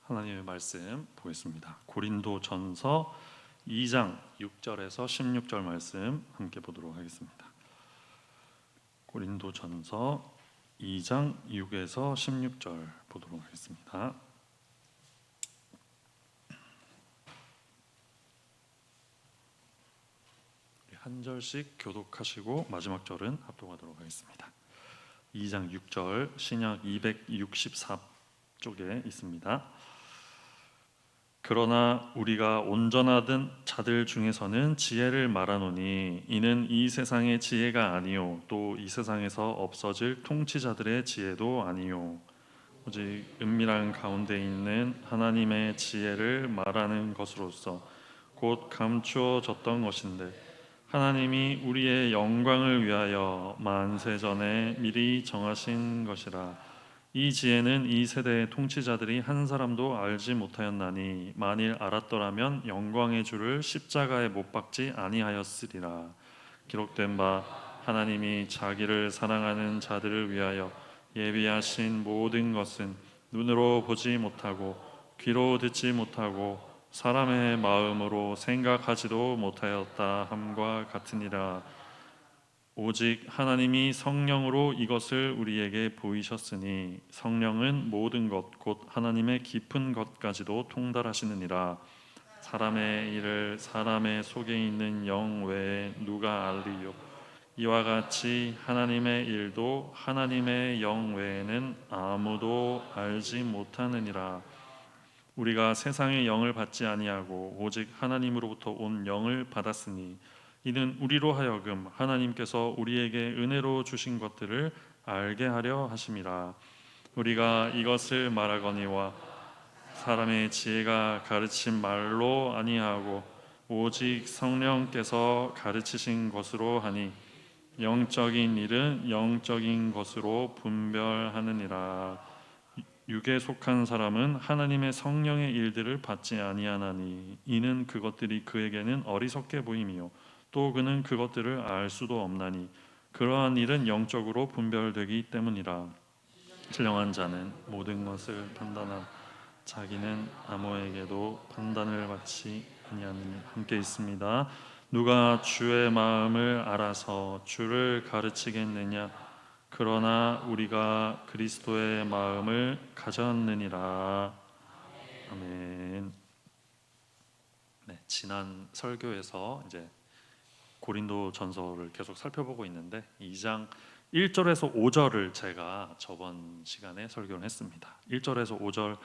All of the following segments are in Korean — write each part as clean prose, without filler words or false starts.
하나님의 말씀 보겠습니다. 고린도전서 2장 6절에서 16절 말씀 함께 보도록 하겠습니다. 고린도전서 2장 6에서 16절 보도록 하겠습니다. 한 절씩 교독하시고 마지막 절은 합독하도록 하겠습니다. 2장 6절 신약 264쪽에 있습니다. 그러나 우리가 온전하던 자들 중에서는 지혜를 말하노니 이는 이 세상의 지혜가 아니요 또 이 세상에서 없어질 통치자들의 지혜도 아니요 오직 은밀한 가운데 있는 하나님의 지혜를 말하는 것으로서 곧 감추어졌던 것인데 하나님이 우리의 영광을 위하여 만세전에 미리 정하신 것이라. 이 지혜는 이 세대의 통치자들이 한 사람도 알지 못하였나니 만일 알았더라면 영광의 주를 십자가에 못 박지 아니하였으리라. 기록된 바 하나님이 자기를 사랑하는 자들을 위하여 예비하신 모든 것은 눈으로 보지 못하고 귀로 듣지 못하고 사람의 마음으로 생각하지도 못하였다 함과 같으니라. 오직 하나님이 성령으로 이것을 우리에게 보이셨으니 성령은 모든 것 곧 하나님의 깊은 것까지도 통달하시느니라. 사람의 일을 사람의 속에 있는 영 외에 누가 알리요? 이와 같이 하나님의 일도 하나님의 영 외에는 아무도 알지 못하느니라. 우리가 세상의 영을 받지 아니하고 오직 하나님으로부터 온 영을 받았으니 이는 우리로 하여금 하나님께서 우리에게 은혜로 주신 것들을 알게 하려 하심이라. 우리가 이것을 말하거니와 사람의 지혜가 가르친 말로 아니하고 오직 성령께서 가르치신 것으로 하니 영적인 일은 영적인 것으로 분별하느니라. 육에 속한 사람은 하나님의 성령의 일들을 받지 아니하나니 이는 그것들이 그에게는 어리석게 보임이요 또 그는 그것들을 알 수도 없나니 그러한 일은 영적으로 분별되기 때문이라. 신령한 자는 모든 것을 판단함 자기는 아무에게도 판단을 받지 아니하느니. 함께 있습니다. 누가 주의 마음을 알아서 주를 가르치겠느냐? 그러나 우리가 그리스도의 마음을 가졌느니라. 아멘. 네, 지난 설교에서 이제 고린도전서를 계속 살펴보고 있는데 2장 1절에서 5절을 제가 저번 시간에 설교를 했습니다. 1절에서 5절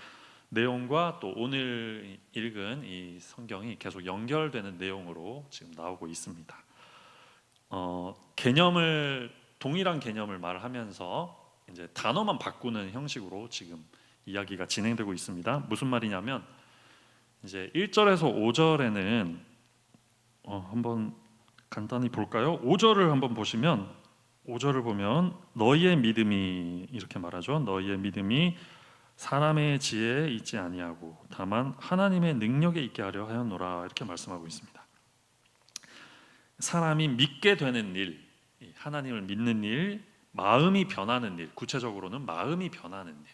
내용과 또 오늘 읽은 이 성경이 계속 연결되는 내용으로 지금 나오고 있습니다. 동일한 개념을 말하면서 이제 단어만 바꾸는 형식으로 지금 이야기가 진행되고 있습니다. 무슨 말이냐면 이제 1절에서 5절에는 한번 간단히 볼까요? 5절을 한번 보시면 5절을 보면 너희의 믿음이 이렇게 말하죠. 너희의 믿음이 사람의 지혜에 있지 아니하고 다만 하나님의 능력에 있게 하려 하였노라 이렇게 말씀하고 있습니다. 사람이 믿게 되는 일, 하나님을 믿는 일, 마음이 변하는 일, 구체적으로는 마음이 변하는 일,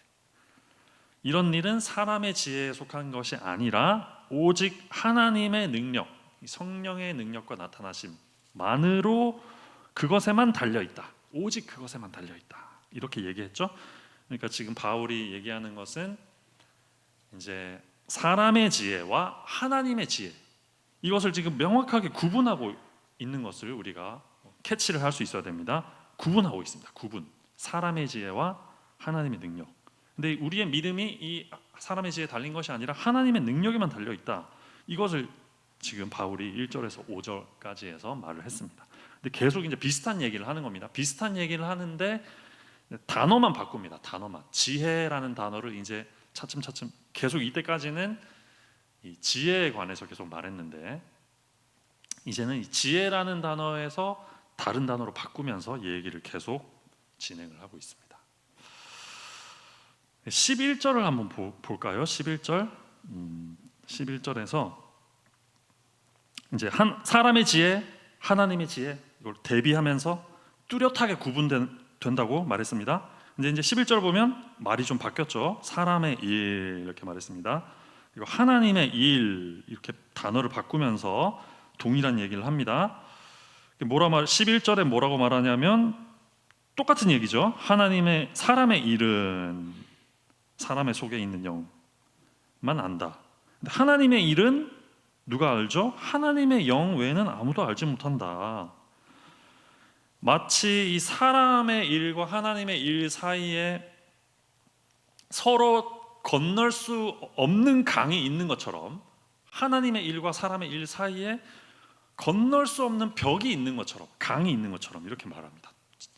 이런 일은 사람의 지혜에 속한 것이 아니라 오직 하나님의 능력, 성령의 능력과 나타나심만으로 그것에만 달려있다. 오직 그것에만 달려있다. 이렇게 얘기했죠. 그러니까 지금 바울이 얘기하는 것은 이제 사람의 지혜와 하나님의 지혜, 이것을 지금 명확하게 구분하고 있는 것을 우리가 캐치를 할 수 있어야 됩니다. 구분하고 있습니다. 구분. 사람의 지혜와 하나님의 능력. 근데 우리의 믿음이 이 사람의 지혜에 달린 것이 아니라 하나님의 능력에만 달려 있다. 이것을 지금 바울이 1절에서 5절까지 해서 말을 했습니다. 근데 계속 이제 비슷한 얘기를 하는 겁니다. 비슷한 얘기를 하는데 단어만 바꿉니다. 단어만. 지혜라는 단어를 이제 차츰차츰 계속 이때까지는 이 지혜에 관해서 계속 말했는데 이제는 이 지혜라는 단어에서 다른 단어로 바꾸면서 얘기를 계속 진행을 하고 있습니다. 11절을 한번 볼까요? 11절. 11절에서 이제 사람의 지혜, 하나님의 지혜 이걸 대비하면서 뚜렷하게 구분된다고 말했습니다. 근데 이제 11절 보면 말이 좀 바뀌었죠. 사람의 일 이렇게 말했습니다. 그리고 하나님의 일 이렇게 단어를 바꾸면서 동일한 얘기를 합니다. 11절에 뭐라고 말하냐면 똑같은 얘기죠. 하나님의 사람의 일은 사람의 속에 있는 영만 안다. 근데 하나님의 일은 누가 알죠? 하나님의 영 외에는 아무도 알지 못한다. 마치 이 사람의 일과 하나님의 일 사이에 서로 건널 수 없는 강이 있는 것처럼, 하나님의 일과 사람의 일 사이에 건널 수 없는 벽이 있는 것처럼, 강이 있는 것처럼 이렇게 말합니다.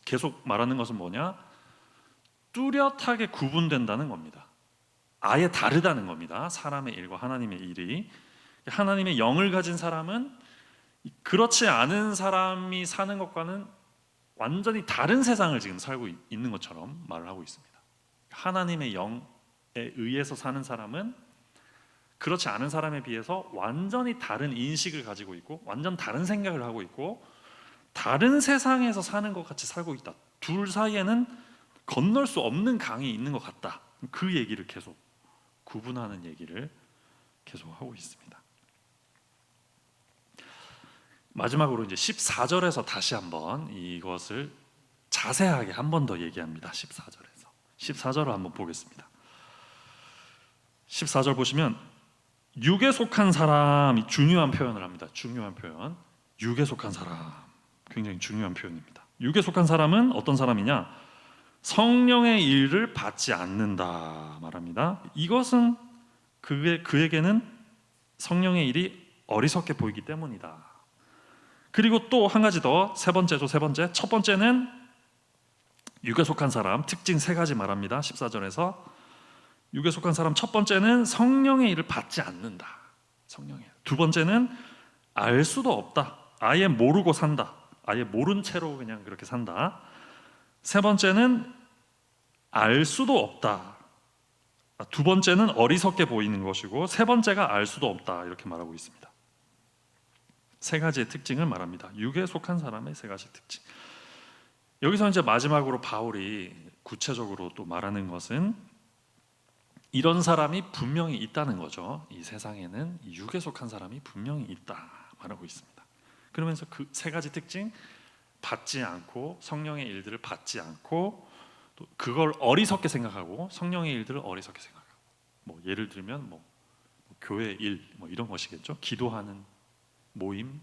계속 말하는 것은 뭐냐? 뚜렷하게 구분된다는 겁니다. 아예 다르다는 겁니다. 사람의 일과 하나님의 일이. 하나님의 영을 가진 사람은 그렇지 않은 사람이 사는 것과는 완전히 다른 세상을 지금 살고 있는 것처럼 말을 하고 있습니다. 하나님의 영에 의해서 사는 사람은 그렇지 않은 사람에 비해서 완전히 다른 인식을 가지고 있고 완전 다른 생각을 하고 있고 다른 세상에서 사는 것 같이 살고 있다. 둘 사이에는 건널 수 없는 강이 있는 것 같다. 그 얘기를 계속 구분하는 얘기를 계속 하고 있습니다. 마지막으로 이제 14절에서 다시 한번 이것을 자세하게 한 번 더 얘기합니다. 14절을 한번 보겠습니다. 14절 보시면 육에 속한 사람이 중요한 표현을 합니다. 중요한 표현. 육에 속한 사람. 굉장히 중요한 표현입니다. 육에 속한 사람은 어떤 사람이냐? 성령의 일을 받지 않는다 말합니다. 이것은 그에게는 성령의 일이 어리석게 보이기 때문이다. 그리고 또 한 가지 더, 세 번째죠. 첫 번째는 육에 속한 사람 특징 세 가지 말합니다. 14절에서 육에 속한 사람 첫 번째는 성령의 일을 받지 않는다. 성령의 일. 두 번째는 알 수도 없다. 아예 모르고 산다. 아예 모른 채로 그냥 그렇게 산다. 세 번째는 알 수도 없다. 두 번째는 어리석게 보이는 것이고 세 번째가 알 수도 없다. 이렇게 말하고 있습니다. 세 가지의 특징을 말합니다. 육에 속한 사람의 세 가지 특징. 여기서 이제 마지막으로 바울이 구체적으로 또 말하는 것은 이런 사람이 분명히 있다는 거죠. 이 세상에는 이 육에 속한 사람이 분명히 있다 말하고 있습니다. 그러면서 그 세 가지 특징, 받지 않고 성령의 일들을 받지 않고 또 그걸 어리석게 생각하고 성령의 일들을 어리석게 생각하고 뭐 예를 들면 뭐 교회 일 뭐 이런 것이겠죠. 기도하는 모임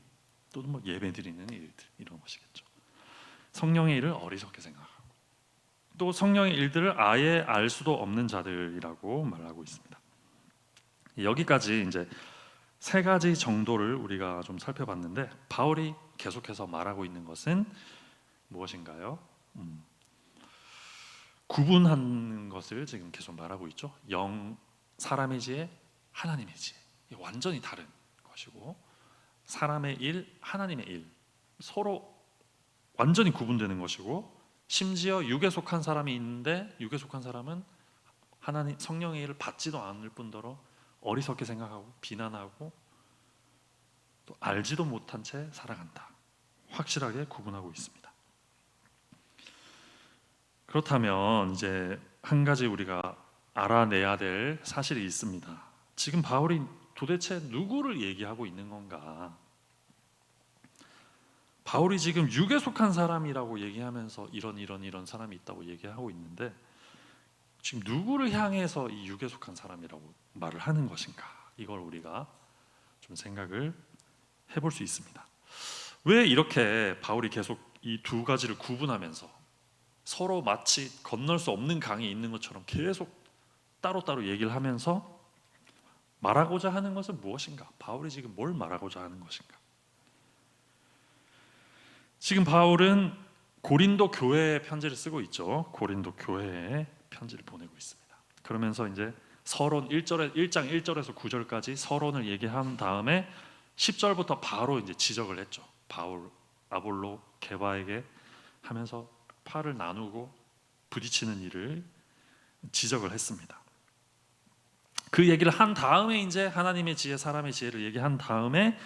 또는 뭐 예배 드리는 일들 이런 것이겠죠. 성령의 일을 어리석게 생각하고 또 성령의 일들을 아예 알 수도 없는 자들이라고 말하고 있습니다. 여기까지 이제 세 가지 정도를 우리가 좀 살펴봤는데 바울이 계속해서 말하고 있는 것은 무엇인가요? 구분하는 것을 지금 계속 말하고 있죠. 사람의 지혜, 하나님의 지혜 완전히 다른 것이고 사람의 일, 하나님의 일 서로 완전히 구분되는 것이고 심지어 육에 속한 사람이 있는데 육에 속한 사람은 하나님 성령의 일을 받지도 않을 뿐더러 어리석게 생각하고 비난하고 또 알지도 못한 채 살아간다. 확실하게 구분하고 있습니다. 그렇다면 이제 한 가지 우리가 알아내야 될 사실이 있습니다. 지금 바울이 도대체 누구를 얘기하고 있는 건가? 바울이 지금 육에 속한 사람이라고 얘기하면서 이런 사람이 있다고 얘기하고 있는데 지금 누구를 향해서 이 육에 속한 사람이라고 말을 하는 것인가? 이걸 우리가 좀 생각을 해볼 수 있습니다. 왜 이렇게 바울이 계속 이 두 가지를 구분하면서 서로 마치 건널 수 없는 강이 있는 것처럼 계속 따로따로 얘기를 하면서 말하고자 하는 것은 무엇인가? 바울이 지금 뭘 말하고자 하는 것인가? 지금 바울은 고린도 교회에 편지를 쓰고 있죠. 고린도 교회에 편지를 보내고 있습니다. 그러면서 이제 서론 1장 1절에서 9절까지 서론을 얘기한 다음에 10절부터 바로 이제 지적을 했죠. 바울, 아볼로, 게바에게 하면서 팔을 나누고 부딪히는 일을 지적을 했습니다. 그 얘기를 한 다음에 이제 하나님의 지혜, 사람의 지혜를 얘기한 다음에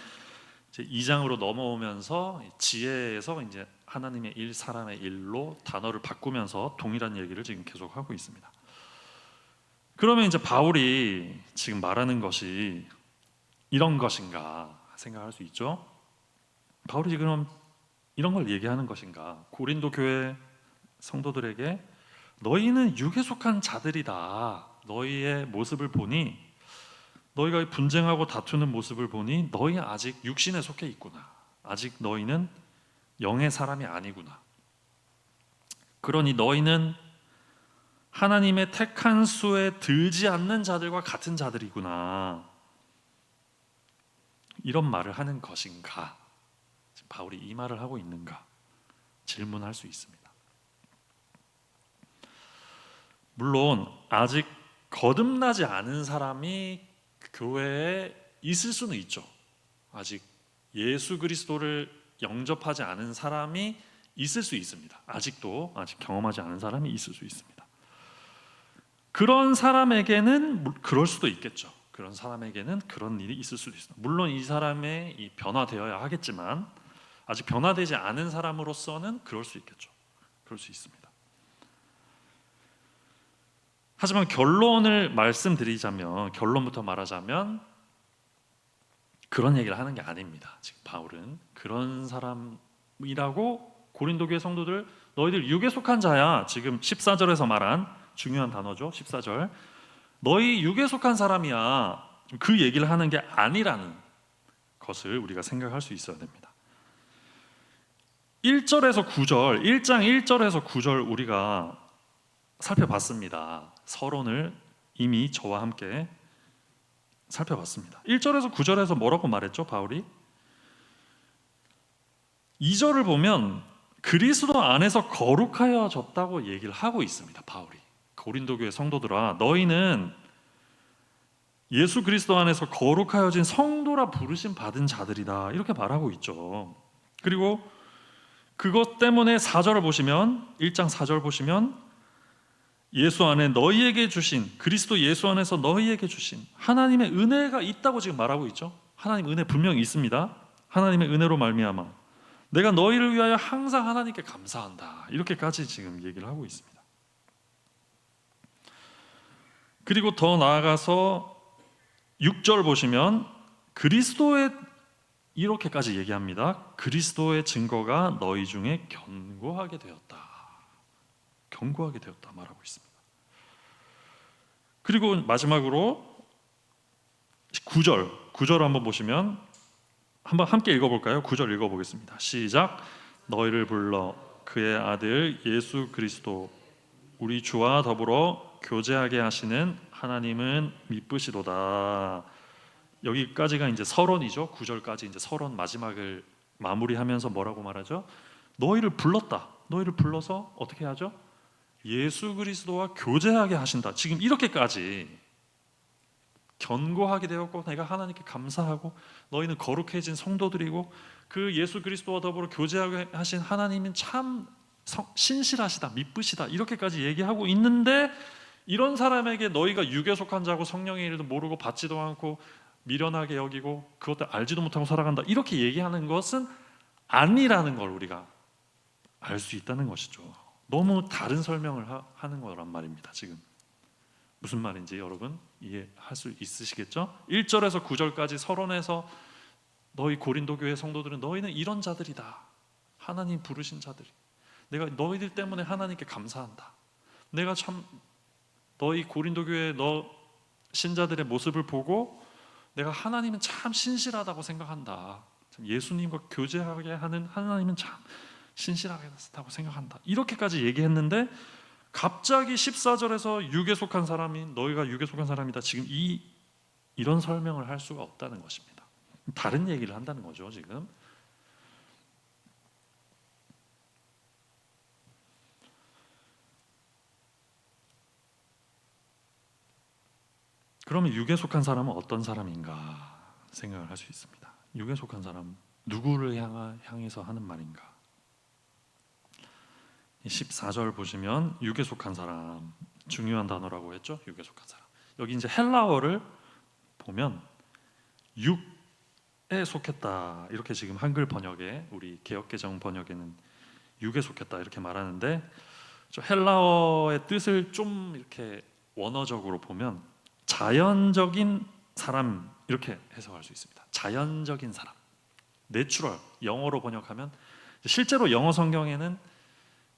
이제 2장으로 넘어오면서 지혜에서 이제 하나님의 일, 사람의 일로 단어를 바꾸면서 동일한 얘기를 지금 계속하고 있습니다. 그러면 이제 바울이 지금 말하는 것이 이런 것인가 생각할 수 있죠. 바울이 지금 이런 걸 얘기하는 것인가? 고린도 교회 성도들에게 너희는 육에 속한 자들이다. 너희의 모습을 보니, 너희가 분쟁하고 다투는 모습을 보니 너희 아직 육신에 속해 있구나. 아직 너희는 영의 사람이 아니구나. 그러니 너희는 하나님의 택한 수에 들지 않는 자들과 같은 자들이구나. 이런 말을 하는 것인가? 지금 바울이 이 말을 하고 있는가? 질문할 수 있습니다. 물론 아직 거듭나지 않은 사람이 교회에 있을 수는 있죠. 아직 예수 그리스도를 영접하지 않은 사람이 있을 수 있습니다. 아직 경험하지 않은 사람이 있을 수 있습니다. 그런 사람에게는 그럴 수도 있겠죠. 그런 사람에게는 그런 일이 있을 수도 있습니다. 물론 이 사람의 이 변화되어야 하겠지만 아직 변화되지 않은 사람으로서는 그럴 수 있겠죠. 그럴 수 있습니다. 하지만 결론을 말씀드리자면, 결론부터 말하자면 그런 얘기를 하는 게 아닙니다. 지금 바울은 그런 사람이라고 고린도 교회 성도들 너희들 육에 속한 자야. 지금 14절에서 말한 중요한 단어죠. 14절. 너희 육에 속한 사람이야. 그 얘기를 하는 게 아니라는 것을 우리가 생각할 수 있어야 됩니다. 1절에서 9절, 1장 1절에서 9절 우리가 살펴봤습니다. 서론을 이미 저와 함께 살펴봤습니다. 1절에서 9절에서 뭐라고 말했죠, 바울이? 2절을 보면 그리스도 안에서 거룩하여졌다고 얘기를 하고 있습니다. 바울이 고린도 교회 성도들아, 너희는 예수 그리스도 안에서 거룩하여진 성도라 부르심 받은 자들이다, 이렇게 말하고 있죠. 그리고 그것 때문에 4절을 보시면, 1장 4절 보시면 예수 안에 너희에게 주신, 그리스도 예수 안에서 너희에게 주신 하나님의 은혜가 있다고 지금 말하고 있죠. 하나님 은혜 분명히 있습니다. 하나님의 은혜로 말미암아 내가 너희를 위하여 항상 하나님께 감사한다, 이렇게까지 지금 얘기를 하고 있습니다. 그리고 더 나아가서 6절 보시면 그리스도의, 이렇게까지 얘기합니다. 그리스도의 증거가 너희 중에 견고하게 되었다. 견고하게 되었다 말하고 있습니다. 그리고 마지막으로 9절 한번 보시면, 한번 함께 읽어볼까요? 9절 읽어보겠습니다. 시작. 너희를 불러 그의 아들 예수 그리스도 우리 주와 더불어 교제하게 하시는 하나님은 미쁘시도다. 여기까지가 이제 서론이죠. 9절까지 이제 서론 마지막을 마무리하면서 뭐라고 말하죠? 너희를 불렀다. 너희를 불러서 어떻게 하죠? 예수 그리스도와 교제하게 하신다. 지금 이렇게까지 견고하게 되었고 내가 하나님께 감사하고 너희는 거룩해진 성도들이고 그 예수 그리스도와 더불어 교제하게 하신 하나님은 참 신실하시다, 미쁘시다, 이렇게까지 얘기하고 있는데, 이런 사람에게 너희가 육에 속한 자고 성령의 일도 모르고 받지도 않고 미련하게 여기고 그것도 알지도 못하고 살아간다, 이렇게 얘기하는 것은 아니라는 걸 우리가 알 수 있다는 것이죠. 너무 다른 설명을 하는 거란 말입니다. 지금 무슨 말인지 여러분 이해할 수 있으시겠죠? 1절에서 9절까지 서론에서 너희 고린도 교회 성도들은 너희는 이런 자들이다, 하나님 부르신 자들이, 내가 너희들 때문에 하나님께 감사한다, 내가 참 너희 고린도 교회 너 신자들의 모습을 보고 내가 하나님은 참 신실하다고 생각한다, 참 예수님과 교제하게 하는 하나님은 참 신실하다고 생각한다, 이렇게까지 얘기했는데 갑자기 14절에서 육에 속한 사람이 너희가 육에 속한 사람이다, 지금 이런 설명을 할 수가 없다는 것입니다. 다른 얘기를 한다는 거죠. 지금 그러면 육에 속한 사람은 어떤 사람인가 생각을 할 수 있습니다. 육에 속한 사람, 누구를 향해서 하는 말인가? 14절 보시면 육에 속한 사람, 중요한 단어라고 했죠. 육에 속한 사람. 여기 이제 헬라어를 보면 육에 속했다, 이렇게 지금 한글 번역에, 우리 개역개정 번역에는 육에 속했다 이렇게 말하는데, 헬라어의 뜻을 좀 이렇게 원어적으로 보면 자연적인 사람 이렇게 해석할 수 있습니다. 자연적인 사람, 내추럴, 영어로 번역하면 실제로 영어 성경에는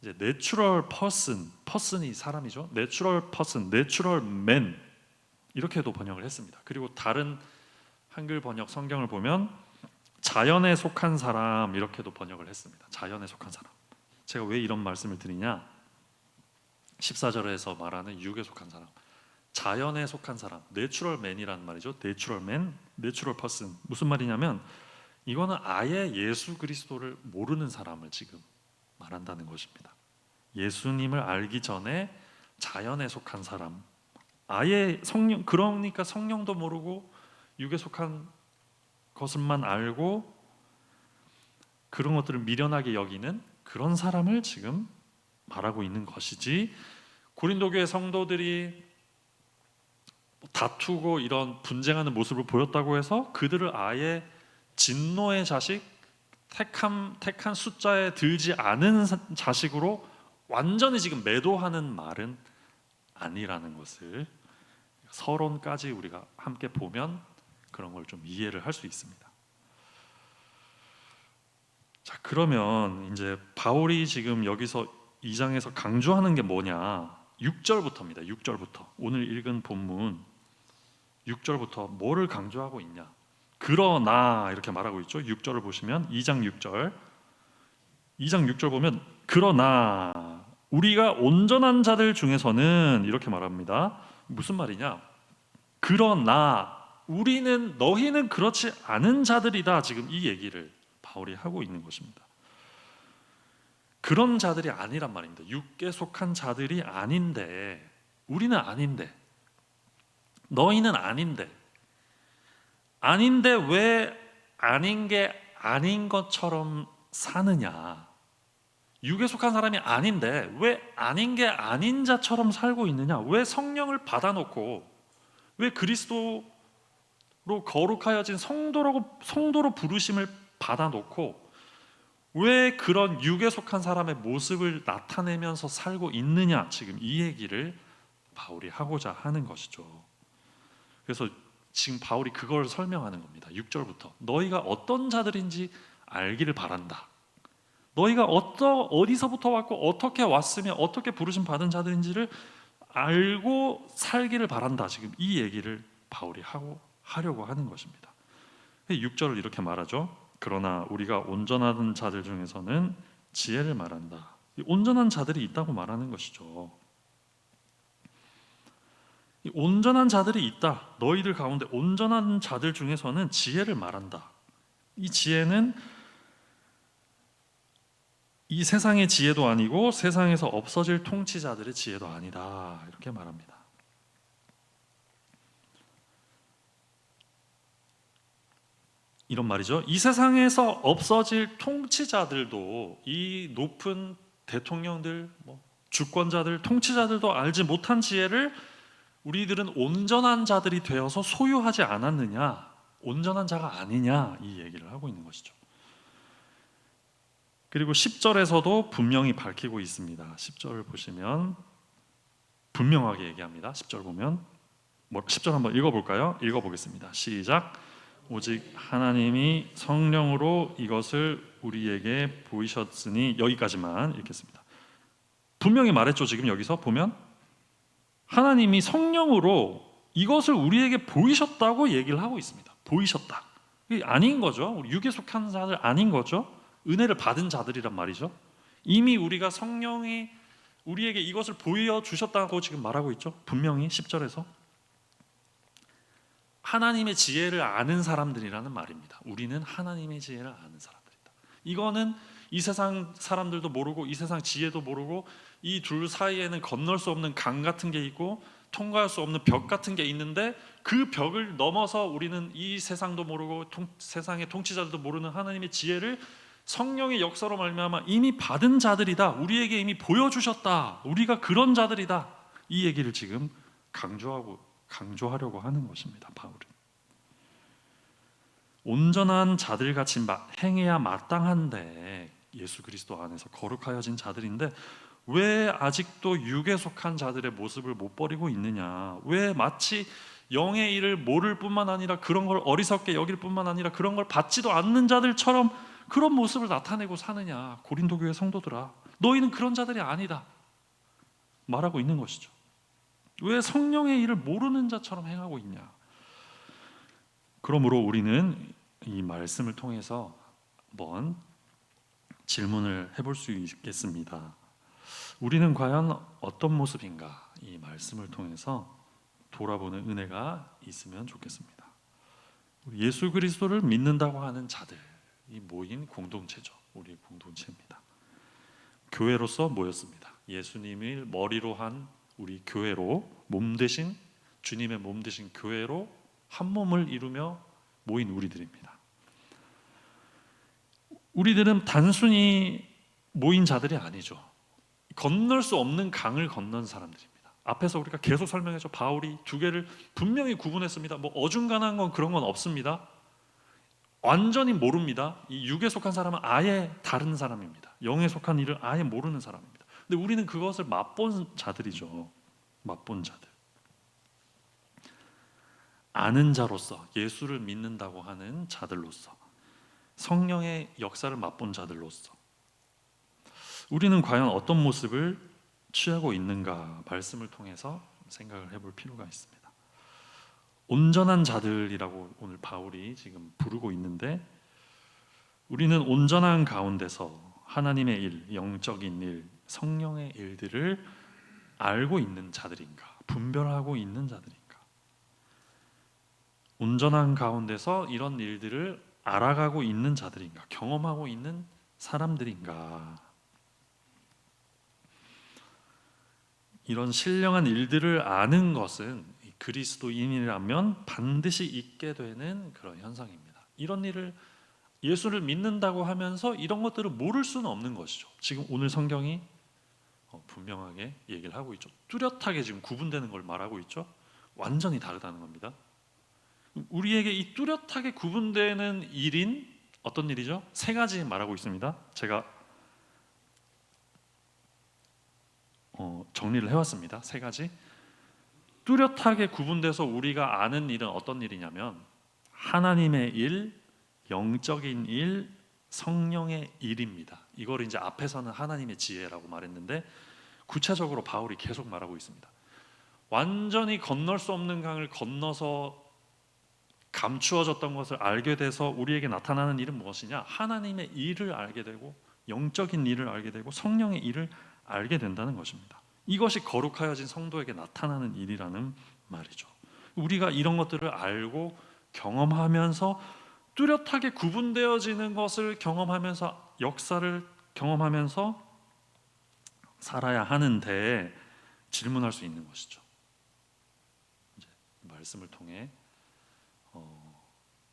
이제 내추럴 퍼슨, 퍼슨이 사람이죠. 내추럴 퍼슨, 내추럴 맨 이렇게도 번역을 했습니다. 그리고 다른 한글 번역 성경을 보면 자연에 속한 사람 이렇게도 번역을 했습니다. 자연에 속한 사람. 제가 왜 이런 말씀을 드리냐? 14절에서 말하는 육에 속한 사람, 자연에 속한 사람, 내추럴 맨이라는 말이죠. 내추럴 맨, 내추럴 퍼슨. 무슨 말이냐면 이거는 아예 예수 그리스도를 모르는 사람을 지금 말한다는 것입니다. 예수님을 알기 전에 자연에 속한 사람, 아예 성령, 그러니까 성령도 모르고 육에 속한 것을만 알고 그런 것들을 미련하게 여기는 그런 사람을 지금 말하고 있는 것이지, 고린도 교회 성도들이 다투고 이런 분쟁하는 모습을 보였다고 해서 그들을 아예 진노의 자식, 택한 숫자에 들지 않은 자식으로 완전히 지금 매도하는 말은 아니라는 것을 서론까지 우리가 함께 보면 그런 걸 좀 이해를 할 수 있습니다. 자, 그러면 이제 바울이 지금 여기서 2장에서 강조하는 게 뭐냐? 6절부터입니다. 6절부터 오늘 읽은 본문 6절부터 뭐를 강조하고 있냐? 그러나 이렇게 말하고 있죠. 6절을 보시면 2장 6절 보면 그러나 우리가 온전한 자들 중에서는 이렇게 말합니다. 무슨 말이냐? 그러나 우리는, 너희는 그렇지 않은 자들이다. 지금 이 얘기를 바울이 하고 있는 것입니다. 그런 자들이 아니란 말입니다. 육에 속한 자들이 아닌데, 우리는 아닌데, 너희는 아닌데 왜 아닌 게 아닌 것처럼 사느냐? 육에 속한 사람이 아닌데 왜 아닌 게 아닌 자처럼 살고 있느냐? 왜 성령을 받아놓고, 왜 그리스도로 거룩하여진 성도로 부르심을 받아놓고 왜 그런 육에 속한 사람의 모습을 나타내면서 살고 있느냐? 지금 이 얘기를 바울이 하고자 하는 것이죠. 그래서 지금 바울이 그걸 설명하는 겁니다. 6절부터 너희가 어떤 자들인지 알기를 바란다. 너희가 어디서부터 왔고 어떻게 왔으며 어떻게 부르심 받은 자들인지를 알고 살기를 바란다. 지금 이 얘기를 바울이 하려고 하는 것입니다. 6절을 이렇게 말하죠. 그러나 우리가 온전한 자들 중에서는 지혜를 말한다. 온전한 자들이 있다고 말하는 것이죠. 온전한 자들이 있다. 너희들 가운데 온전한 자들 중에서는 지혜를 말한다. 이 지혜는 이 세상의 지혜도 아니고 세상에서 없어질 통치자들의 지혜도 아니다. 이렇게 말합니다. 이런 말이죠. 이 세상에서 없어질 통치자들도, 이 높은 대통령들, 주권자들, 통치자들도 알지 못한 지혜를 우리들은 온전한 자들이 되어서 소유하지 않았느냐, 온전한 자가 아니냐, 이 얘기를 하고 있는 것이죠. 그리고 10절에서도 분명히 밝히고 있습니다. 10절을 보시면 분명하게 얘기합니다. 10절 보면 10절 한번 읽어볼까요? 읽어보겠습니다. 시작. 오직 하나님이 성령으로 이것을 우리에게 보이셨으니, 여기까지만 읽겠습니다. 분명히 말했죠. 지금 여기서 보면 하나님이 성령으로 이것을 우리에게 보이셨다고 얘기를 하고 있습니다. 보이셨다. 이게 아닌 거죠. 육에 속한 자들 아닌 거죠. 은혜를 받은 자들이란 말이죠. 이미 우리가 성령이 우리에게 이것을 보여주셨다고 지금 말하고 있죠. 분명히 10절에서 하나님의 지혜를 아는 사람들이라는 말입니다. 우리는 하나님의 지혜를 아는 사람들이다. 이거는 이 세상 사람들도 모르고 이 세상 지혜도 모르고 이 둘 사이에는 건널 수 없는 강 같은 게 있고 통과할 수 없는 벽 같은 게 있는데, 그 벽을 넘어서 우리는 이 세상도 모르고 세상의 통치자들도 모르는 하나님의 지혜를 성령의 역사로 말미암아 이미 받은 자들이다. 우리에게 이미 보여주셨다. 우리가 그런 자들이다. 이 얘기를 지금 강조하려고 하는 것입니다. 바울은 온전한 자들같이 행해야 마땅한데 예수 그리스도 안에서 거룩하여진 자들인데 왜 아직도 육에 속한 자들의 모습을 못 버리고 있느냐? 왜 마치 영의 일을 모를 뿐만 아니라 그런 걸 어리석게 여길 뿐만 아니라 그런 걸 받지도 않는 자들처럼 그런 모습을 나타내고 사느냐? 고린도 교회 성도들아, 너희는 그런 자들이 아니다 말하고 있는 것이죠. 왜 성령의 일을 모르는 자처럼 행하고 있냐? 그러므로 우리는 이 말씀을 통해서 한번 질문을 해볼 수 있겠습니다. 우리는 과연 어떤 모습인가? 이 말씀을 통해서 돌아보는 은혜가 있으면 좋겠습니다. 예수 그리스도를 믿는다고 하는 자들이 모인 공동체죠. 우리의 공동체입니다. 교회로서 모였습니다. 예수님을 머리로 한 우리 교회로, 몸 대신 주님의 몸 대신 교회로 한 몸을 이루며 모인 우리들입니다. 우리들은 단순히 모인 자들이 아니죠. 건널 수 없는 강을 건넌 사람들입니다. 앞에서 우리가 계속 설명했죠. 바울이 두 개를 분명히 구분했습니다. 뭐 어중간한 건 그런 건 없습니다. 완전히 모릅니다. 이 육에 속한 사람은 아예 다른 사람입니다. 영에 속한 일을 아예 모르는 사람입니다. 근데 우리는 그것을 맛본 자들이죠. 맛본 자들. 아는 자로서, 예수를 믿는다고 하는 자들로서, 성령의 역사를 맛본 자들로서 우리는 과연 어떤 모습을 취하고 있는가 말씀을 통해서 생각을 해볼 필요가 있습니다. 온전한 자들이라고 오늘 바울이 지금 부르고 있는데 우리는 온전한 가운데서 하나님의 일, 영적인 일, 성령의 일들을 알고 있는 자들인가, 분별하고 있는 자들인가, 온전한 가운데서 이런 일들을 알아가고 있는 자들인가, 경험하고 있는 사람들인가. 이런 신령한 일들을 아는 것은 그리스도인이라면 반드시 있게 되는 그런 현상입니다. 이런 일을 예수를 믿는다고 하면서 이런 것들을 모를 수는 없는 것이죠. 지금 오늘 성경이 분명하게 얘기를 하고 있죠. 뚜렷하게 지금 구분되는 걸 말하고 있죠. 완전히 다르다는 겁니다. 우리에게 이 뚜렷하게 구분되는 일인 어떤 일이죠? 세 가지 말하고 있습니다. 제가 정리를 해왔습니다. 세 가지. 뚜렷하게 구분돼서 우리가 아는 일은 어떤 일이냐면 하나님의 일, 영적인 일, 성령의 일입니다. 이걸 이제 앞에서는 하나님의 지혜라고 말했는데 구체적으로 바울이 계속 말하고 있습니다. 완전히 건널 수 없는 강을 건너서 감추어졌던 것을 알게 돼서 우리에게 나타나는 일은 무엇이냐? 하나님의 일을 알게 되고 영적인 일을 알게 되고 성령의 일을 알게 된다는 것입니다. 이것이 거룩하여진 성도에게 나타나는 일이라는 말이죠. 우리가 이런 것들을 알고 경험하면서 뚜렷하게 구분되어지는 것을 경험하면서 역사를 경험하면서 살아야 하는데 질문할 수 있는 것이죠. 이제 말씀을 통해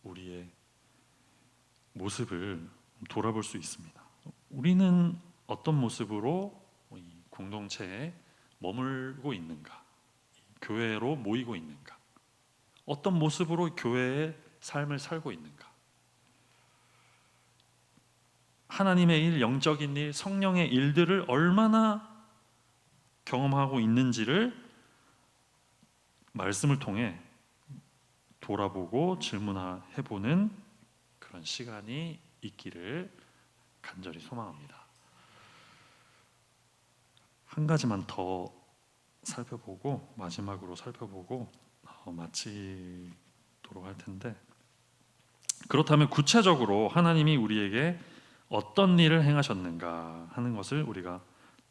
우리의 모습을 돌아볼 수 있습니다. 우리는 어떤 모습으로 이 공동체에 머물고 있는가? 교회로 모이고 있는가? 어떤 모습으로 교회의 삶을 살고 있는가? 하나님의 일, 영적인 일, 성령의 일들을 얼마나 경험하고 있는지를 말씀을 통해 돌아보고 질문해보는 그런 시간이 있기를 간절히 소망합니다. 한 가지만 더 살펴보고 마지막으로 살펴보고 마치도록 할 텐데, 그렇다면 구체적으로 하나님이 우리에게 어떤 일을 행하셨는가 하는 것을 우리가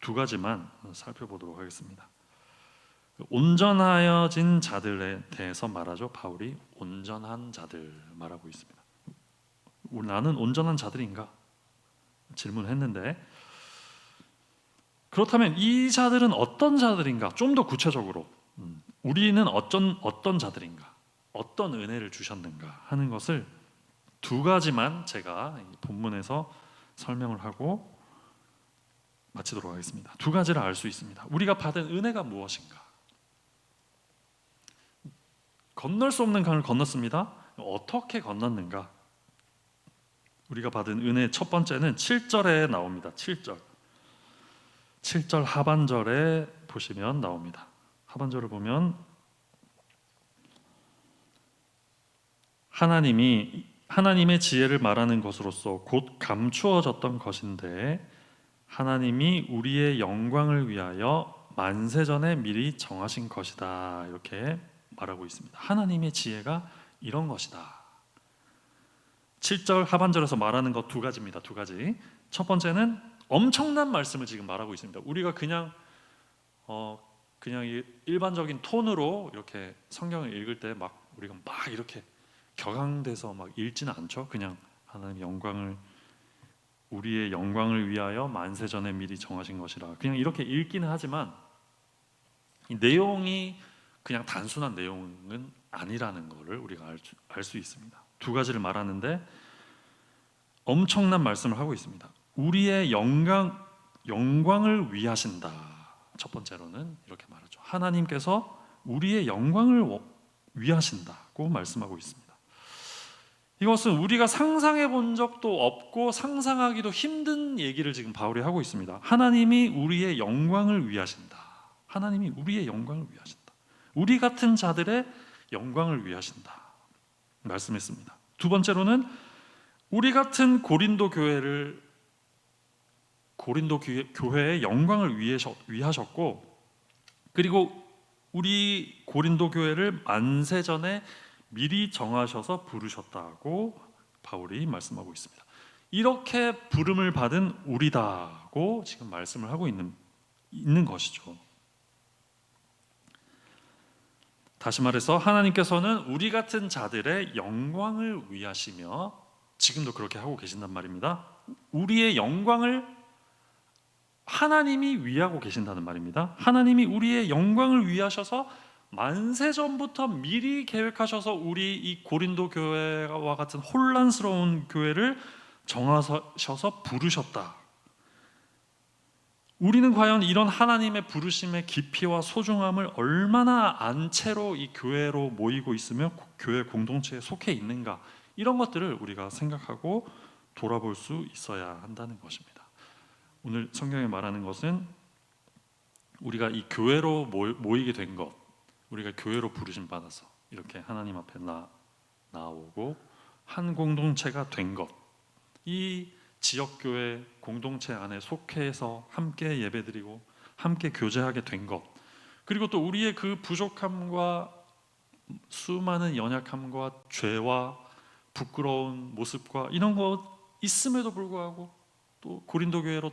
두 가지만 살펴보도록 하겠습니다. 온전하여진 자들에 대해서 말하죠. 바울이 온전한 자들 말하고 있습니다. 나는 온전한 자들인가? 질문했는데 그렇다면 이 자들은 어떤 자들인가? 좀 더 구체적으로 우리는 어떤 자들인가? 어떤 은혜를 주셨는가 하는 것을 두 가지만 제가 본문에서 설명을 하고 마치도록 하겠습니다. 두 가지를 알 수 있습니다. 우리가 받은 은혜가 무엇인가? 건널 수 없는 강을 건넜습니다. 어떻게 건넜는가? 우리가 받은 은혜 첫 번째는 7절에 나옵니다. 7절 하반절에 보시면 나옵니다. 하반절을 보면 하나님의 지혜를 말하는 것으로서 곧 감추어졌던 것인데 하나님이 우리의 영광을 위하여 만세전에 미리 정하신 것이다. 이렇게 말하고 있습니다. 하나님의 지혜가 이런 것이다. 7절 하반절에서 말하는 것 두 가지입니다. 두 가지. 첫 번째는 엄청난 말씀을 지금 말하고 있습니다. 우리가 그냥 일반적인 톤으로 이렇게 성경을 읽을 때 막 우리가 막 이렇게 격앙돼서 막 읽지는 않죠. 그냥 하나님의 영광을 우리의 영광을 위하여 만세전에 미리 정하신 것이라 그냥 이렇게 읽기는 하지만 이 내용이 그냥 단순한 내용은 아니라는 것을 우리가 알 수 있습니다. 두 가지를 말하는데 엄청난 말씀을 하고 있습니다. 우리의 영광을 위하신다. 첫 번째로는 이렇게 말하죠. 하나님께서 우리의 영광을 위하신다고 말씀하고 있습니다. 이것은 우리가 상상해 본 적도 없고 상상하기도 힘든 얘기를 지금 바울이 하고 있습니다. 하나님이 우리의 영광을 위하신다. 하나님이 우리의 영광을 위하신다. 우리 같은 자들의 영광을 위하신다. 말씀했습니다. 두 번째로는 우리 같은 고린도 교회의 영광을 위하셨고 그리고 우리 고린도 교회를 만세전에 미리 정하셔서 부르셨다고 바울이 말씀하고 있습니다. 이렇게 부름을 받은 우리다고 지금 말씀을 하고 있는 것이죠. 다시 말해서 하나님께서는 우리 같은 자들의 영광을 위하시며 지금도 그렇게 하고 계신단 말입니다. 우리의 영광을 하나님이 위하고 계신다는 말입니다. 하나님이 우리의 영광을 위하셔서 만세전부터 미리 계획하셔서 우리 이 고린도 교회와 같은 혼란스러운 교회를 정하셔서 부르셨다. 우리는 과연 이런 하나님의 부르심의 깊이와 소중함을 얼마나 안 채로 이 교회로 모이고 있으며 교회 공동체에 속해 있는가, 이런 것들을 우리가 생각하고 돌아볼 수 있어야 한다는 것입니다. 오늘 성경에 말하는 것은 우리가 이 교회로 모이게 된 것, 우리가 교회로 부르심 받아서 이렇게 하나님 앞에 나오고 한 공동체가 된 것, 이 지역교회 공동체 안에 속해서 함께 예배드리고 함께 교제하게 된 것, 그리고 또 우리의 그 부족함과 수많은 연약함과 죄와 부끄러운 모습과 이런 것 있음에도 불구하고 또 고린도 교회로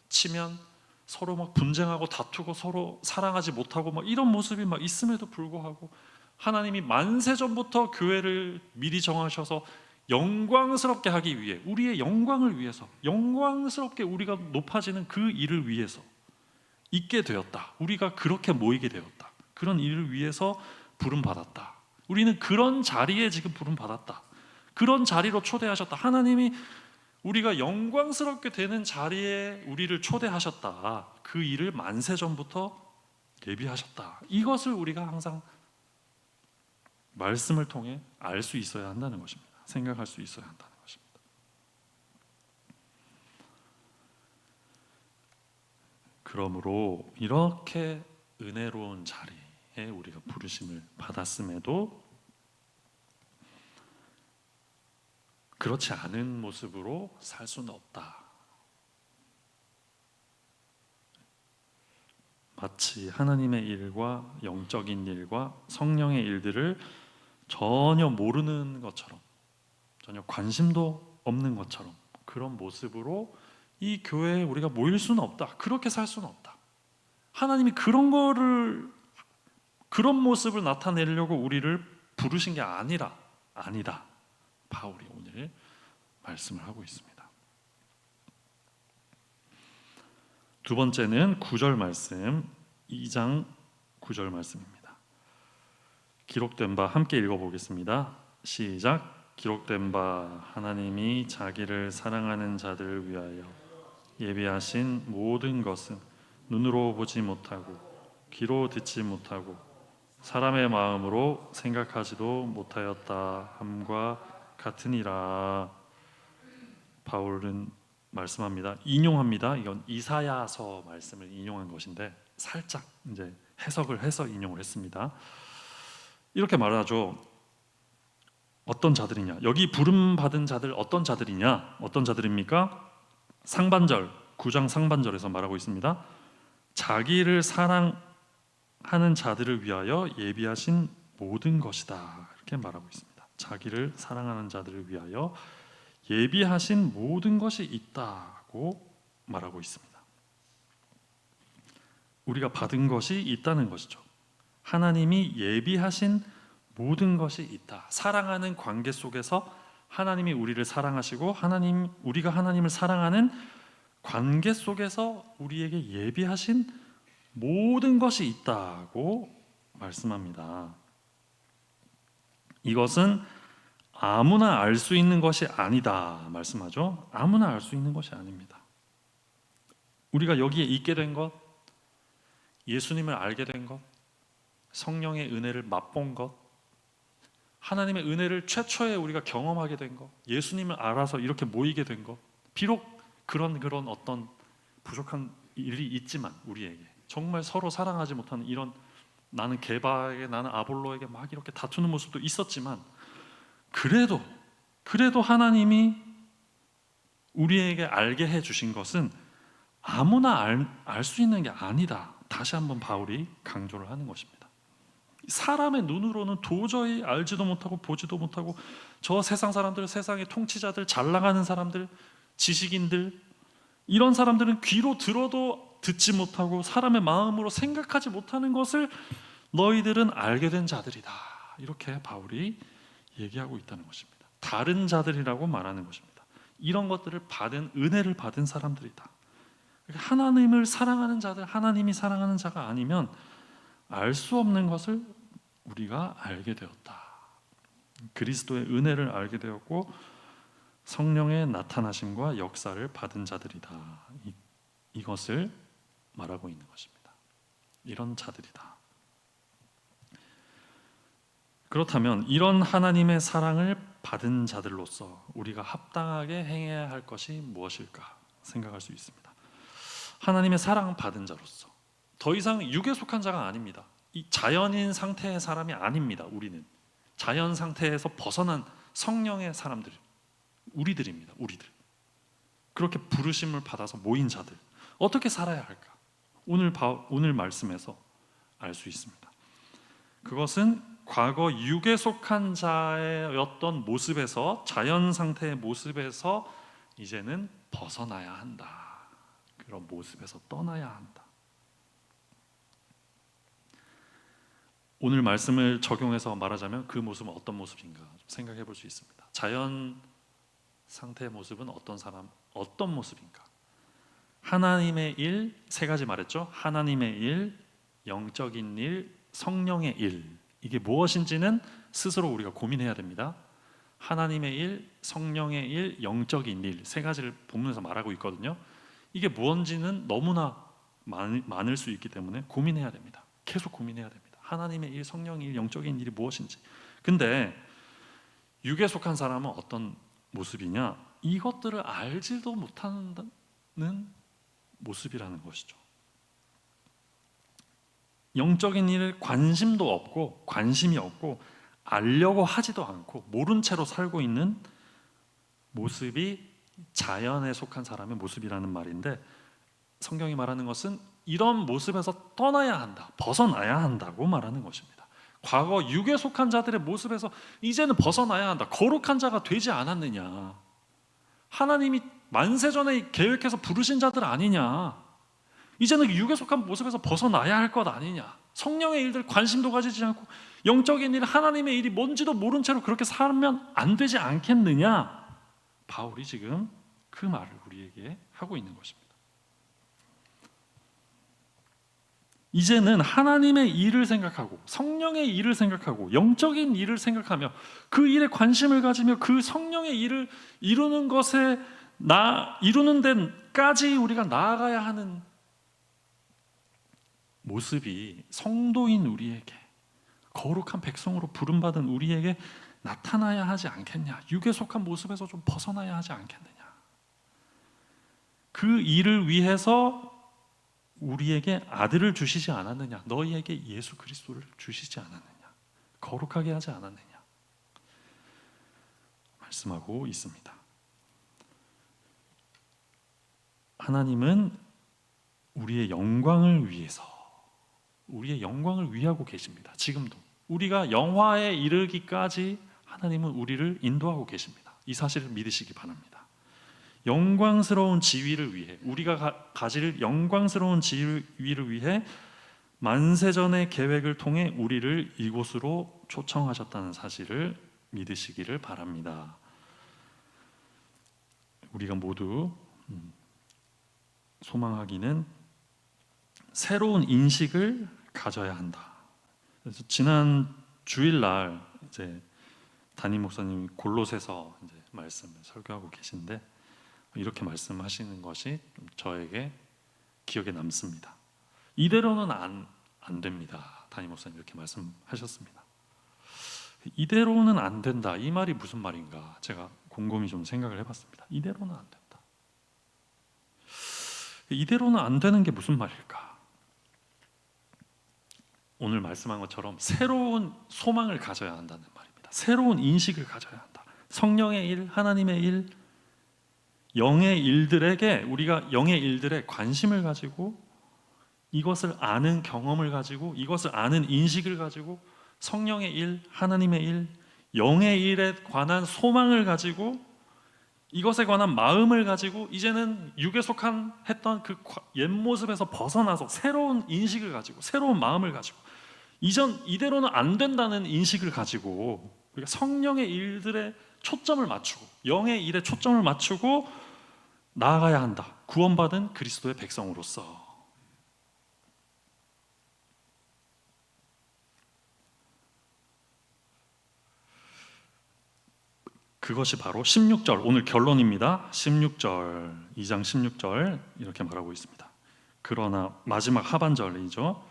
치면 서로 막 분쟁하고 다투고 서로 사랑하지 못하고 막 이런 모습이 막 있음에도 불구하고 하나님이 만세전부터 교회를 미리 정하셔서 영광스럽게 하기 위해, 우리의 영광을 위해서, 영광스럽게 우리가 높아지는 그 일을 위해서 있게 되었다. 우리가 그렇게 모이게 되었다. 그런 일을 위해서 부름 받았다. 우리는 그런 자리에 지금 부름 받았다. 그런 자리로 초대하셨다. 하나님이 우리가 영광스럽게 되는 자리에 우리를 초대하셨다. 그 일을 만세전부터 예비하셨다. 이것을 우리가 항상 말씀을 통해 알 수 있어야 한다는 것입니다. 생각할 수 있어야 한다는 것입니다. 그러므로 이렇게 은혜로운 자리에 우리가 부르심을 받았음에도 그렇지 않은 모습으로 살 수는 없다. 마치 하나님의 일과 영적인 일과 성령의 일들을 전혀 모르는 것처럼, 전혀 관심도 없는 것처럼 그런 모습으로 이 교회에 우리가 모일 수는 없다. 그렇게 살 수는 없다. 하나님이 그런 모습을 나타내려고 우리를 부르신 게 아니다. 바울이 오늘 말씀을 하고 있습니다. 두 번째는 9절 말씀, 2장 9절 말씀입니다. 기록된 바 함께 읽어보겠습니다. 시작. 기록된 바 하나님이 자기를 사랑하는 자들을 위하여 예비하신 모든 것은 눈으로 보지 못하고 귀로 듣지 못하고 사람의 마음으로 생각하지도 못하였다 함과 같으니라. 바울은 말씀합니다. 인용합니다. 이건 이사야서 말씀을 인용한 것인데 살짝 이제 해석을 해서 인용을 했습니다. 이렇게 말하죠. 어떤 자들이냐? 여기 부름 받은 자들 어떤 자들이냐? 어떤 자들입니까? 상반절 9장 상반절에서 말하고 있습니다. 자기를 사랑하는 자들을 위하여 예비하신 모든 것이다. 이렇게 말하고 있습니다. 자기를 사랑하는 자들을 위하여 예비하신 모든 것이 있다고 말하고 있습니다. 우리가 받은 것이 있다는 것이죠. 하나님이 예비하신 모든 것이 있다. 사랑하는 관계 속에서 하나님이 우리를 사랑하시고 우리가 하나님을 사랑하는 관계 속에서 우리에게 예비하신 모든 것이 있다고 말씀합니다. 이것은 아무나 알 수 있는 것이 아니다 말씀하죠. 아무나 알 수 있는 것이 아닙니다. 우리가 여기에 있게 된 것, 예수님을 알게 된 것, 성령의 은혜를 맛본 것, 하나님의 은혜를 최초에 우리가 경험하게 된 것, 예수님을 알아서 이렇게 모이게 된 것, 비록 그런 어떤 부족한 일이 있지만 우리에게 정말 서로 사랑하지 못하는 이런, 나는 게바에게 나는 아볼로에게 막 이렇게 다투는 모습도 있었지만 그래도 하나님이 우리에게 알게 해주신 것은 아무나 알 수 있는 게 아니다. 다시 한번 바울이 강조를 하는 것입니다. 사람의 눈으로는 도저히 알지도 못하고 보지도 못하고 저 세상 사람들, 세상의 통치자들, 잘 나가는 사람들, 지식인들, 이런 사람들은 귀로 들어도 듣지 못하고 사람의 마음으로 생각하지 못하는 것을 너희들은 알게 된 자들이다. 이렇게 바울이 얘기하고 있다는 것입니다. 다른 자들이라고 말하는 것입니다. 이런 것들을 받은, 은혜를 받은 사람들이다. 하나님을 사랑하는 자들, 하나님이 사랑하는 자가 아니면 알 수 없는 것을 우리가 알게 되었다. 그리스도의 은혜를 알게 되었고 성령의 나타나심과 역사를 받은 자들이다. 이것을 말하고 있는 것입니다. 이런 자들이다. 그렇다면 이런 하나님의 사랑을 받은 자들로서 우리가 합당하게 행해야 할 것이 무엇일까 생각할 수 있습니다. 하나님의 사랑 받은 자로서 더 이상 육에 속한 자가 아닙니다. 이 자연인 상태의 사람이 아닙니다. 우리는 자연 상태에서 벗어난 성령의 사람들, 우리들입니다. 우리들. 그렇게 부르심을 받아서 모인 자들, 어떻게 살아야 할까? 오늘 말씀에서 알 수 있습니다. 그것은 과거 육에 속한 자였던 모습에서, 자연 상태의 모습에서 이제는 벗어나야 한다. 그런 모습에서 떠나야 한다. 오늘 말씀을 적용해서 말하자면 그 모습은 어떤 모습인가 생각해 볼 수 있습니다. 자연 상태의 모습은 어떤 모습인가? 하나님의 일, 세 가지 말했죠. 하나님의 일, 영적인 일, 성령의 일. 이게 무엇인지는 스스로 우리가 고민해야 됩니다. 하나님의 일, 성령의 일, 영적인 일, 세 가지를 본문에서 말하고 있거든요. 이게 무엇인지는 너무나 많을 수 있기 때문에 고민해야 됩니다. 계속 고민해야 됩니다. 하나님의 일, 성령의 일, 영적인 일이 무엇인지. 근데 육에 속한 사람은 어떤 모습이냐? 이것들을 알지도 못하는 모습이라는 것이죠. 영적인 일에 관심도 없고 관심이 없고 알려고 하지도 않고 모른 채로 살고 있는 모습이 자연에 속한 사람의 모습이라는 말인데, 성경이 말하는 것은 이런 모습에서 떠나야 한다, 벗어나야 한다고 말하는 것입니다. 과거 육에 속한 자들의 모습에서 이제는 벗어나야 한다. 거룩한 자가 되지 않았느냐? 하나님이 만세전에 계획해서 부르신 자들 아니냐? 이제는 육에 속한 모습에서 벗어나야 할 것 아니냐? 성령의 일들 관심도 가지지 않고 영적인 일, 하나님의 일이 뭔지도 모른 채로 그렇게 살면 안 되지 않겠느냐? 바울이 지금 그 말을 우리에게 하고 있는 것입니다. 이제는 하나님의 일을 생각하고 성령의 일을 생각하고 영적인 일을 생각하며 그 일에 관심을 가지며 그 성령의 일을 이루는 것에 이루는 데까지 우리가 나아가야 하는 모습이 성도인 우리에게, 거룩한 백성으로 부름받은 우리에게 나타나야 하지 않겠냐? 육에 속한 모습에서 좀 벗어나야 하지 않겠느냐? 그 일을 위해서 우리에게 아들을 주시지 않았느냐? 너희에게 예수 그리스도를 주시지 않았느냐? 거룩하게 하지 않았느냐? 말씀하고 있습니다. 하나님은 우리의 영광을 위해서, 우리의 영광을 위하고 계십니다. 지금도 우리가 영화에 이르기까지 하나님은 우리를 인도하고 계십니다. 이 사실을 믿으시기 바랍니다. 영광스러운 지위를 위해, 우리가 가질 영광스러운 지위를 위해 만세전의 계획을 통해 우리를 이곳으로 초청하셨다는 사실을 믿으시기를 바랍니다. 우리가 모두 소망하기는 새로운 인식을 가져야 한다. 그래서 지난 주일날 이제 담임 목사님이 골로새서 이제 말씀을 설교하고 계신데 이렇게 말씀하시는 것이 저에게 기억에 남습니다. 이대로는 안 됩니다. 담임 목사님 이렇게 말씀하셨습니다. 이대로는 안 된다. 이 말이 무슨 말인가? 제가 곰곰이 좀 생각을 해봤습니다. 이대로는 안 된다. 이대로는 안 되는 게 무슨 말일까? 오늘 말씀한 것처럼 새로운 소망을 가져야 한다는 말입니다. 새로운 인식을 가져야 한다. 성령의 일, 하나님의 일, 영의 일들에게 우리가 영의 일들에 관심을 가지고 이것을 아는 경험을 가지고 이것을 아는 인식을 가지고 성령의 일, 하나님의 일, 영의 일에 관한 소망을 가지고 이것에 관한 마음을 가지고 이제는 육에 했던 그 옛 모습에서 벗어나서 새로운 인식을 가지고 새로운 마음을 가지고 이대로는 안 된다는 인식을 가지고 우리가 성령의 일들에 초점을 맞추고 영의 일에 초점을 맞추고 나아가야 한다. 구원받은 그리스도의 백성으로서. 그것이 바로 16절, 오늘 결론입니다. 16절, 2장 16절 이렇게 말하고 있습니다. 그러나 마지막 하반절이죠.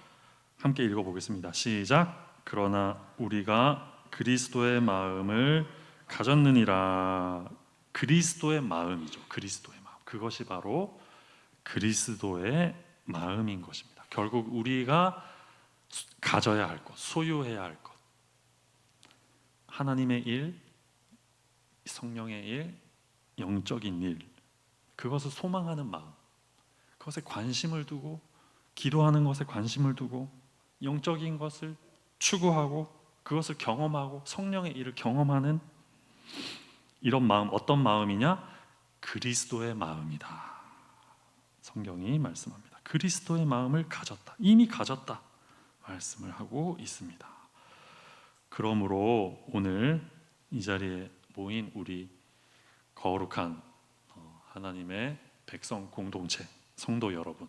함께 읽어보겠습니다. 시작. 그러나 우리가 그리스도의 마음을 가졌느니라. 그리스도의 마음이죠. 그리스도의 마음. 그것이 바로 그리스도의 마음인 것입니다. 결국 우리가 가져야 할 것, 소유해야 할 것, 하나님의 일, 성령의 일, 영적인 일, 그것을 소망하는 마음, 그것에 관심을 두고 기도하는 것에 관심을 두고 영적인 것을 추구하고 그것을 경험하고 성령의 일을 경험하는 이런 마음, 어떤 마음이냐? 그리스도의 마음이다. 성경이 말씀합니다. 그리스도의 마음을 가졌다. 이미 가졌다. 말씀을 하고 있습니다. 그러므로 오늘 이 자리에 모인 우리 거룩한 하나님의 백성 공동체, 성도 여러분,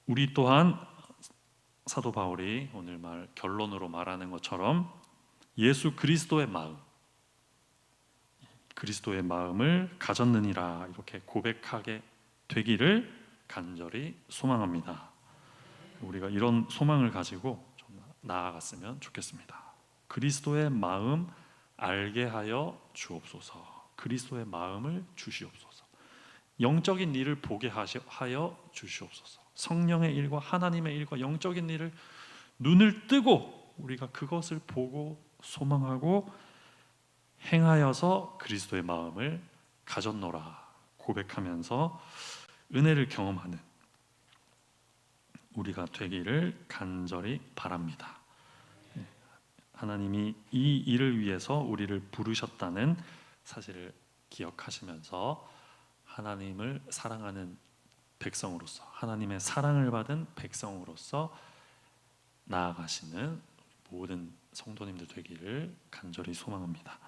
우리 또한 사도 바울이 오늘 결론으로 말하는 것처럼 예수 그리스도의 마음, 그리스도의 마음을 가졌느니라 이렇게 고백하게 되기를 간절히 소망합니다. 우리가 이런 소망을 가지고 좀 나아갔으면 좋겠습니다. 그리스도의 마음 알게 하여 주옵소서. 그리스도의 마음을 주시옵소서. 영적인 일을 보게 하여 주시옵소서. 성령의 일과 하나님의 일과 영적인 일을 눈을 뜨고 우리가 그것을 보고 소망하고 행하여서 그리스도의 마음을 가졌노라 고백하면서 은혜를 경험하는 우리가 되기를 간절히 바랍니다. 하나님이 이 일을 위해서 우리를 부르셨다는 사실을 기억하시면서 하나님을 사랑하는 백성으로서, 하나님의 사랑을 받은 백성으로서 나아가시는 모든 성도님들 되기를 간절히 소망합니다.